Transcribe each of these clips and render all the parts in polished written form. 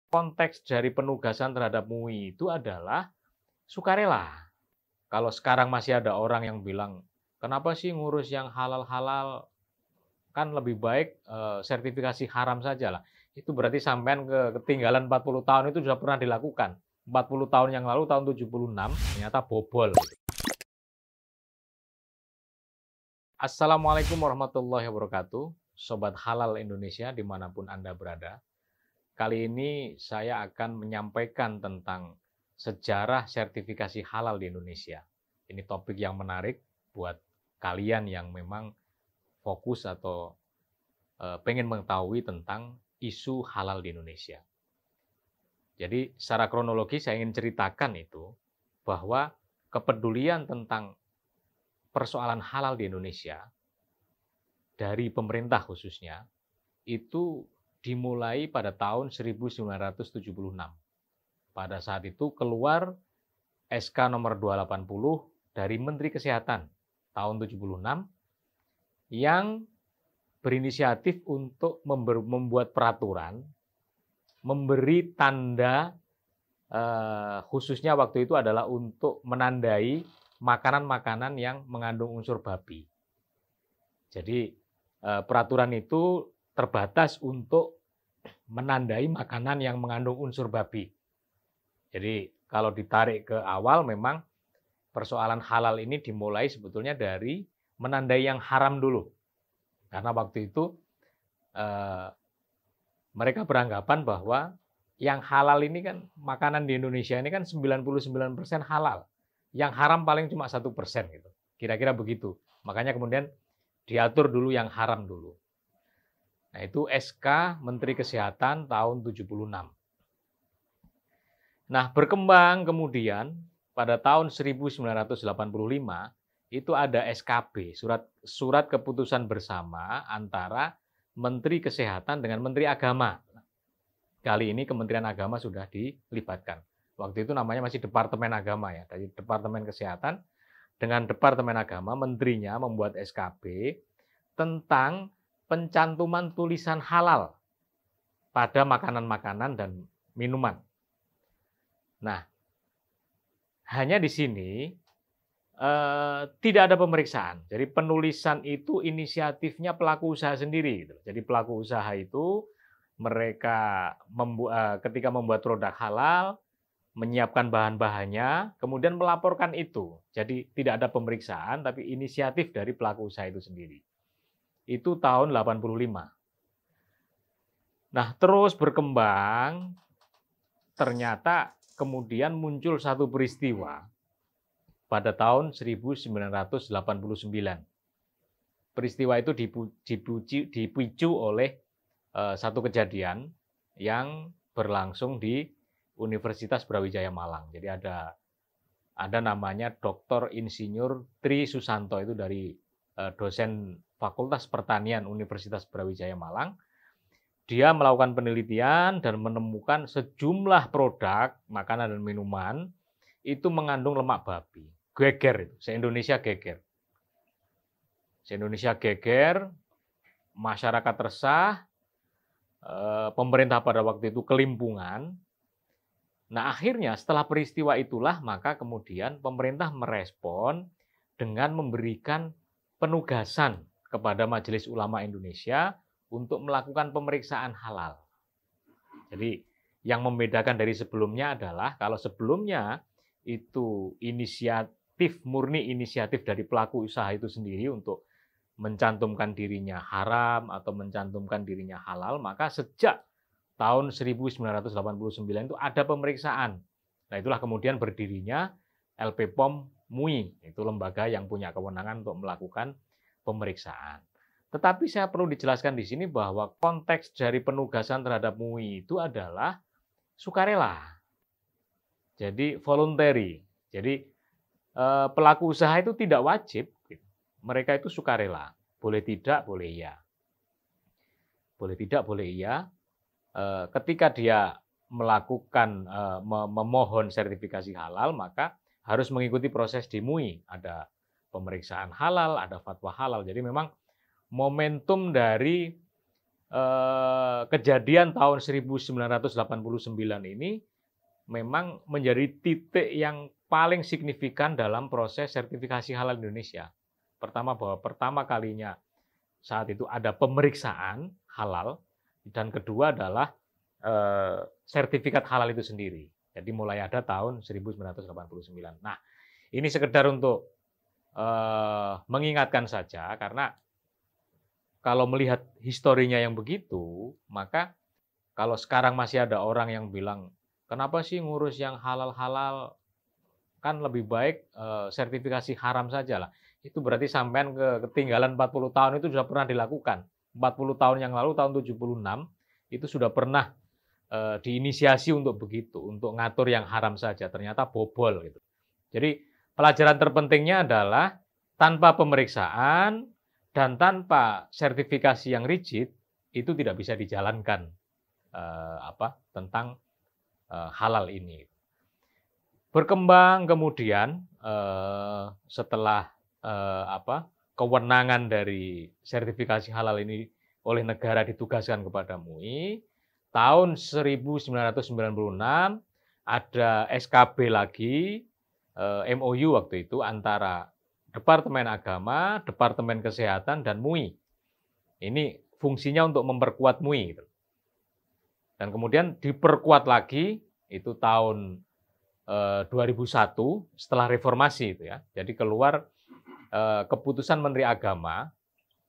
konteks dari penugasan terhadap MUI itu adalah sukarela. Kalau sekarang masih ada orang yang bilang, "Kenapa sih ngurus yang halal-halal? Kan lebih baik, sertifikasi haram sajalah." Itu berarti sampean ketinggalan 40 tahun itu sudah pernah dilakukan. 40 tahun yang lalu, tahun 76, ternyata bobol. Assalamualaikum warahmatullahi wabarakatuh, Sobat Halal Indonesia dimanapun Anda berada. Kali ini saya akan menyampaikan tentang sejarah sertifikasi halal di Indonesia. Ini topik yang menarik buat kalian yang memang fokus atau pengen mengetahui tentang isu halal di Indonesia. Jadi secara kronologi saya ingin ceritakan itu bahwa kepedulian tentang persoalan halal di Indonesia dari pemerintah khususnya itu dimulai pada tahun 1976. Pada saat itu keluar SK nomor 280 dari Menteri Kesehatan tahun 76 yang berinisiatif untuk membuat peraturan, memberi tanda khususnya waktu itu adalah untuk menandai makanan-makanan yang mengandung unsur babi. Jadi peraturan itu terbatas untuk menandai makanan yang mengandung unsur babi. Jadi kalau ditarik ke awal memang persoalan halal ini dimulai sebetulnya dari menandai yang haram dulu. Karena waktu itu mereka beranggapan bahwa yang halal ini kan makanan di Indonesia ini kan 99% halal. Yang haram paling cuma 1% gitu. Kira-kira begitu. Makanya kemudian diatur dulu yang haram dulu. Nah, itu SK Menteri Kesehatan tahun 76. Nah, berkembang kemudian pada tahun 1985 itu ada SKB, surat keputusan bersama antara Menteri Kesehatan dengan Menteri Agama. Kali ini Kementerian Agama sudah dilibatkan. Waktu itu namanya masih Departemen Agama ya, dari Departemen Kesehatan dengan Departemen Agama, menterinya membuat SKB tentang pencantuman tulisan halal pada makanan-makanan dan minuman. Nah, hanya di sini tidak ada pemeriksaan. Jadi penulisan itu inisiatifnya pelaku usaha sendiri. Gitu. Jadi pelaku usaha itu mereka ketika membuat produk halal, menyiapkan bahan-bahannya, kemudian melaporkan itu. Jadi tidak ada pemeriksaan, tapi inisiatif dari pelaku usaha itu sendiri. Itu tahun 85. Nah, terus berkembang, ternyata kemudian muncul satu peristiwa pada tahun 1989. Peristiwa itu dipicu oleh satu kejadian yang berlangsung di Universitas Brawijaya Malang. Jadi ada namanya Dr. Insinyur Tri Susanto, itu dari dosen Fakultas Pertanian Universitas Brawijaya Malang. Dia melakukan penelitian dan menemukan sejumlah produk makanan dan minuman itu mengandung lemak babi. Geger itu, se-Indonesia geger. Se-Indonesia geger, masyarakat resah, pemerintah pada waktu itu kelimpungan. Nah, akhirnya setelah peristiwa itulah maka kemudian pemerintah merespon dengan memberikan penugasan kepada Majelis Ulama Indonesia untuk melakukan pemeriksaan halal. Jadi yang membedakan dari sebelumnya adalah kalau sebelumnya itu murni inisiatif dari pelaku usaha itu sendiri untuk mencantumkan dirinya haram atau mencantumkan dirinya halal, maka sejak tahun 1989 itu ada pemeriksaan. Nah, itulah kemudian berdirinya LP-POM MUI, itu lembaga yang punya kewenangan untuk melakukan pemeriksaan. Tetapi saya perlu dijelaskan di sini bahwa konteks dari penugasan terhadap MUI itu adalah sukarela. Jadi voluntary. Jadi pelaku usaha itu tidak wajib, mereka itu sukarela. Boleh tidak, boleh iya. Boleh tidak, boleh iya. Ketika dia melakukan memohon sertifikasi halal, maka harus mengikuti proses di MUI. Ada pemeriksaan halal, ada fatwa halal. Jadi memang momentum dari kejadian tahun 1989 ini memang menjadi titik yang paling signifikan dalam proses sertifikasi halal Indonesia. Pertama, bahwa pertama kalinya saat itu ada pemeriksaan halal, dan kedua adalah sertifikat halal itu sendiri. Jadi mulai ada tahun 1989. Nah, ini sekedar untuk mengingatkan saja, karena kalau melihat historinya yang begitu, maka kalau sekarang masih ada orang yang bilang, kenapa sih ngurus yang halal-halal, kan lebih baik sertifikasi haram saja lah. Itu berarti sampean ketinggalan 40 tahun itu sudah pernah dilakukan. 40 tahun yang lalu, tahun 76, itu sudah pernah diinisiasi untuk begitu, untuk ngatur yang haram saja. Ternyata bobol gitu. Jadi pelajaran terpentingnya adalah tanpa pemeriksaan dan tanpa sertifikasi yang rigid, itu tidak bisa dijalankan tentang halal ini. Berkembang kemudian setelah kewenangan dari sertifikasi halal ini oleh negara ditugaskan kepada MUI, tahun 1996 ada SKB lagi, MOU waktu itu antara Departemen Agama, Departemen Kesehatan, dan MUI. Ini fungsinya untuk memperkuat MUI. Dan kemudian diperkuat lagi, itu tahun 2001 setelah reformasi itu ya. Jadi keluar keputusan Menteri Agama,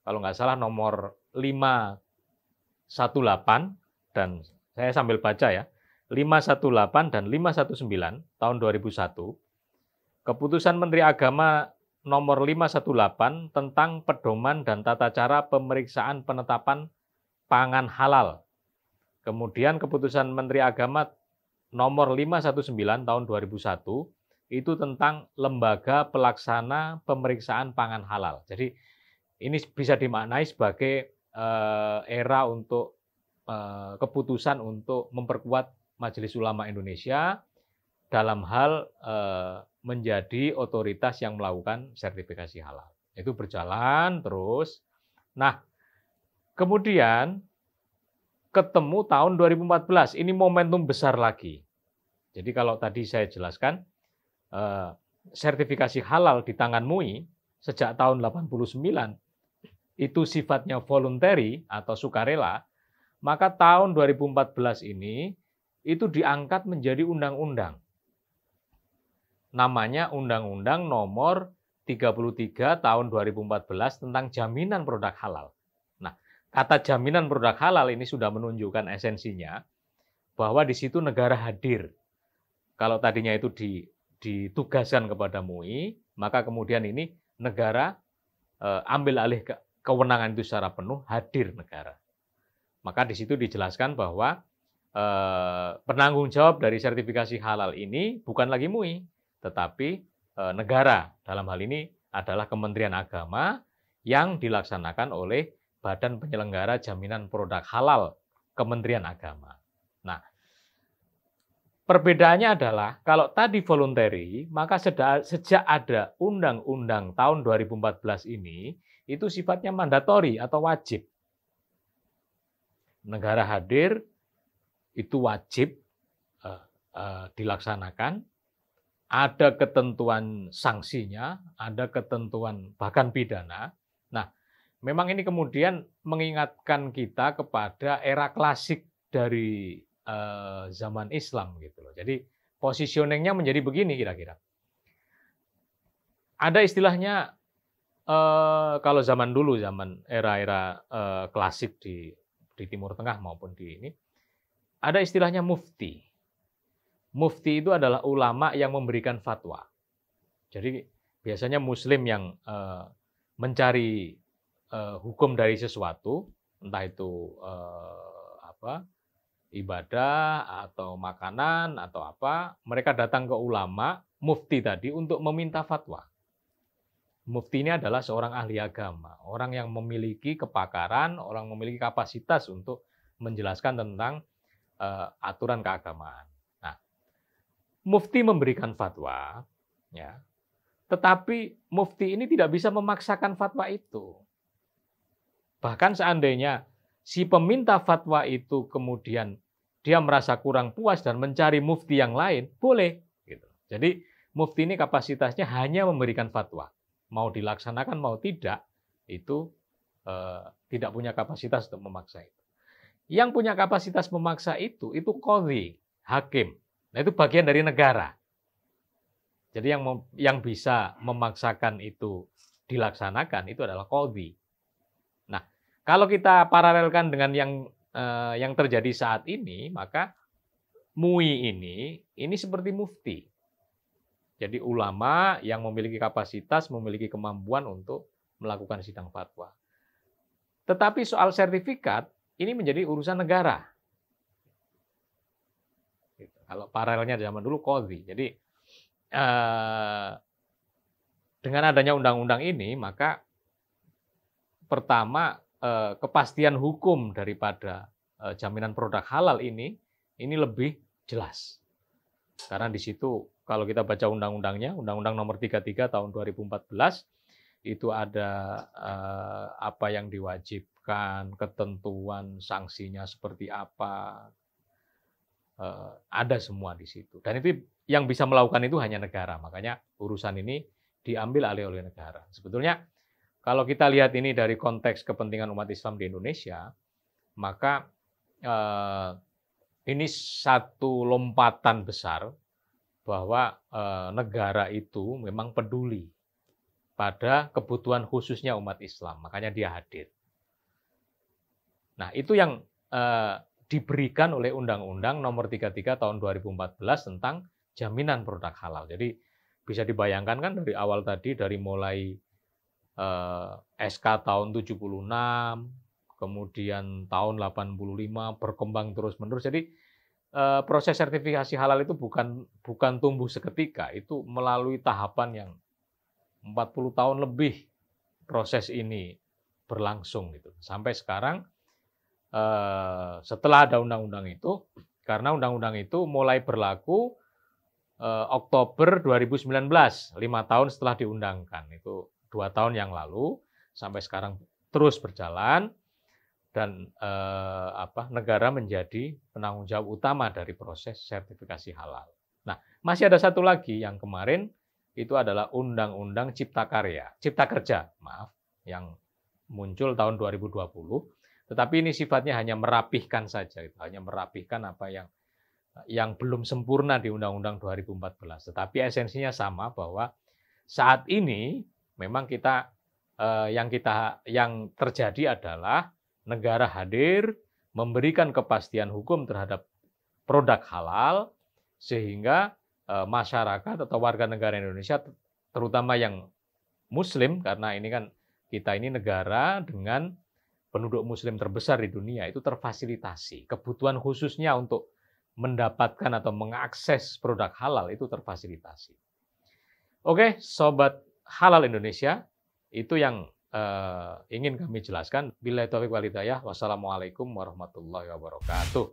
kalau nggak salah nomor 518, dan saya sambil baca ya, 518 dan 519 tahun 2001, keputusan Menteri Agama nomor 518 tentang pedoman dan tata cara pemeriksaan penetapan pangan halal. Kemudian keputusan Menteri Agama nomor 519 tahun 2001 itu tentang lembaga pelaksana pemeriksaan pangan halal. Jadi ini bisa dimaknai sebagai era untuk keputusan untuk memperkuat Majelis Ulama Indonesia dalam hal menjadi otoritas yang melakukan sertifikasi halal. Itu berjalan terus. Nah, kemudian ketemu tahun 2014, ini momentum besar lagi. Jadi kalau tadi saya jelaskan, sertifikasi halal di tangan MUI sejak tahun 89 itu sifatnya voluntary atau sukarela, maka tahun 2014 ini itu diangkat menjadi undang-undang. Namanya Undang-Undang Nomor 33 Tahun 2014 tentang Jaminan Produk Halal. Nah, kata jaminan produk halal ini sudah menunjukkan esensinya bahwa di situ negara hadir. Kalau tadinya itu ditugaskan kepada MUI, maka kemudian ini negara ambil alih kewenangan itu secara penuh, hadir negara. Maka di situ dijelaskan bahwa penanggung jawab dari sertifikasi halal ini bukan lagi MUI, tetapi negara. Dalam hal ini adalah Kementerian Agama yang dilaksanakan oleh Badan Penyelenggara Jaminan Produk Halal Kementerian Agama. Nah, perbedaannya adalah kalau tadi voluntary, maka sejak ada Undang-Undang tahun 2014 ini, itu sifatnya mandatori atau wajib. Negara hadir, itu wajib dilaksanakan, ada ketentuan sanksinya, ada ketentuan bahkan pidana. Nah, memang ini kemudian mengingatkan kita kepada era klasik dari zaman Islam gitu loh. Jadi positioningnya menjadi begini kira-kira. Ada istilahnya kalau zaman dulu, zaman era-era klasik di Timur Tengah maupun di ini, ada istilahnya mufti. Mufti itu adalah ulama yang memberikan fatwa. Jadi biasanya Muslim yang mencari hukum dari sesuatu, entah itu ibadah atau makanan atau apa, mereka datang ke ulama, mufti tadi untuk meminta fatwa. Mufti ini adalah seorang ahli agama, orang yang memiliki kepakaran, orang memiliki kapasitas untuk menjelaskan tentang aturan keagamaan. Nah, mufti memberikan fatwa, ya, tetapi mufti ini tidak bisa memaksakan fatwa itu. Bahkan seandainya si peminta fatwa itu kemudian dia merasa kurang puas dan mencari mufti yang lain, boleh. Gitu. Jadi mufti ini kapasitasnya hanya memberikan fatwa. Mau dilaksanakan mau tidak, itu tidak punya kapasitas untuk memaksa itu. Yang punya kapasitas memaksa itu qadhi, hakim. Nah itu bagian dari negara. Jadi yang bisa memaksakan itu dilaksanakan itu adalah qadhi. Nah, kalau kita paralelkan dengan yang terjadi saat ini, maka MUI ini seperti mufti. Jadi ulama yang memiliki kapasitas, memiliki kemampuan untuk melakukan sidang fatwa. Tetapi soal sertifikat ini menjadi urusan negara. Kalau paralelnya zaman dulu qadhi. Jadi dengan adanya undang-undang ini, maka pertama kepastian hukum daripada jaminan produk halal ini lebih jelas. Karena di situ kalau kita baca undang-undangnya, Undang-Undang Nomor 33 Tahun 2014 itu ada apa yang diwajibkan, ketentuan sanksinya seperti apa, ada semua di situ. Dan itu yang bisa melakukan itu hanya negara. Makanya urusan ini diambil alih oleh negara. Sebetulnya kalau kita lihat ini dari konteks kepentingan umat Islam di Indonesia, maka ini satu lompatan besar bahwa negara itu memang peduli pada kebutuhan khususnya umat Islam. Makanya dia hadir. Nah, itu yang diberikan oleh Undang-Undang Nomor 33 Tahun 2014 tentang jaminan produk halal. Jadi bisa dibayangkan kan dari awal tadi, dari mulai SK tahun 76, kemudian tahun 85, berkembang terus-menerus. Jadi proses sertifikasi halal itu bukan tumbuh seketika, itu melalui tahapan yang 40 tahun lebih proses ini berlangsung gitu. Sampai sekarang setelah ada undang-undang itu, karena undang-undang itu mulai berlaku Oktober 2019, 5 tahun setelah diundangkan. Itu 2 tahun yang lalu, sampai sekarang terus berjalan, dan negara menjadi penanggung jawab utama dari proses sertifikasi halal. Nah, masih ada satu lagi yang kemarin, itu adalah Undang-Undang Cipta Kerja, yang muncul tahun 2020, tetapi ini sifatnya hanya merapihkan saja, hanya merapihkan apa yang belum sempurna di Undang-Undang 2014. Tetapi esensinya sama, bahwa saat ini memang yang terjadi adalah negara hadir memberikan kepastian hukum terhadap produk halal, sehingga masyarakat atau warga negara Indonesia, terutama yang Muslim, karena ini kan kita ini negara dengan penduduk Muslim terbesar di dunia, itu terfasilitasi. Kebutuhan khususnya untuk mendapatkan atau mengakses produk halal itu terfasilitasi. Oke, Sobat Halal Indonesia, itu yang ingin kami jelaskan. Billahi taufiq wal hidayah. Wassalamualaikum warahmatullahi wabarakatuh.